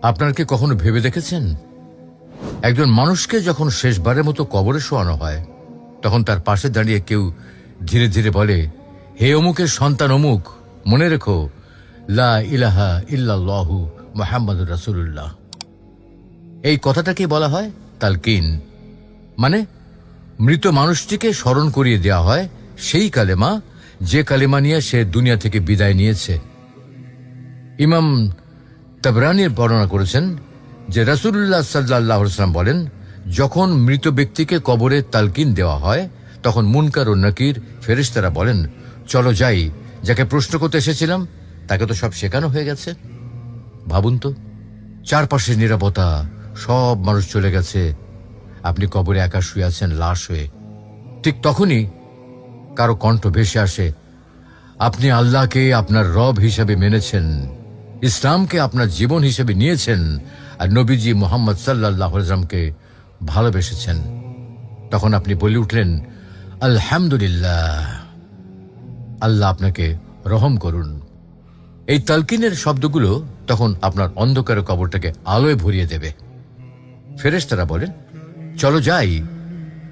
আপনারা কি কখনো ভেবে দেখেছেন, একজন মানুষকে যখন শেষবারের মতো কবরে শোয়ানো হয়, তখন তার পাশে দাঁড়িয়ে কেউ ধীরে ধীরে বলে, হে অমুকের সন্তান অমুক, মনে রেখো লা ইলাহা ইল্লাল্লাহু মুহাম্মাদুর রাসূলুল্লাহ। এই কথাটাকে বলা হয় তালকিন, মানে মৃত মানুষটিকে স্মরণ করিয়ে দেওয়া হয় সেই কালেমা, যে কালেমা নিয়ে সে দুনিয়া থেকে বিদায় নিয়েছে। ইমাম তাবরানী বর্ণনা করেছেন যে রাসূলুল্লাহ সাল্লাল্লাহু আলাইহি ওয়াসাল্লাম বলেন, যখন মৃত ব্যক্তিকে কবরে তালকিন দেওয়া হয়, তখন মুনকার ও নাকির ফেরেশতারা বলেন, চলো যাই, যাকে প্রশ্ন করতে এসেছিলাম তাকে তো সব শেখানো হয়ে গেছে। ভাবুন তো, চারপাশে নীরবতা, সব মানুষ চলে গেছে, আপনি কবরে একা শুয়ে আছেন লাশ হয়ে। ঠিক তখনই কারো কণ্ঠ ভেসে আসে, আপনি আল্লাহকে আপনার রব হিসেবে মেনেছেন, ইসলামকে আপনার জীবন হিসেবে নিয়েছেন, আর নবীজি মুহাম্মদ সাল্লাল্লাহু আলাইহি ওয়াসাল্লামকে ভালোবেসেছেন। তখন আপনি বলে উঠলেন, আলহামদুলিল্লাহ, আল্লাহ আপনাকে রহম করুন। এই তালকিনের শব্দগুলো তখন আপনার অন্ধকার কবরটাকে আলোয় ভরিয়ে দেবে। ফেরেশতারা বলেন, চলো যাই,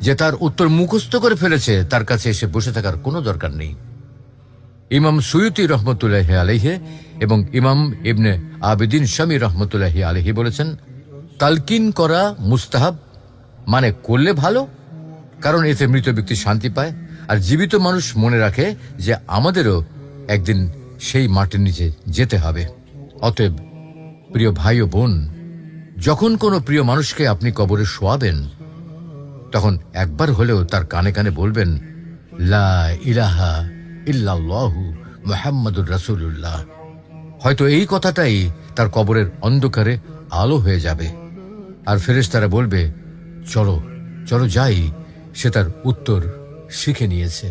যে তার উত্তর মুখস্থ করে ফেলেছে তার কাছে এসে বসে থাকার কোনো দরকার নেই। ইমাম সুয়ুতি রহমতুল্লাহি আলাইহি এবং ইমাম ইবনে আবিদিন শামী রহমতুল্লাহি আলাইহি বলেছেন, তালকিন করা মুস্তাহাব, মানে করলে ভালো, কারণ এতে মৃত ব্যক্তি শান্তি পায়, আর জীবিত মানুষ মনে রাখে যে আমাদেরও একদিন সেই মাটির নিচে যেতে হবে। অতএব প্রিয় ভাই ও বোন, যখন কোনো প্রিয় মানুষকে আপনি কবরে শোয়াবেন, তখন একবার হলেও তার কানে কানে বলবেন, লা ইলাহা ইল্লাল্লাহু মুহাম্মাদুর রাসূলুল্লাহ। হয়তো এই কথাটাই তার কবরের অন্ধকারে আলো হয়ে যাবে, আর ফেরেশতারা বলবে, চলো চলো যাই, সে তার উত্তর শিখে নিয়েছে।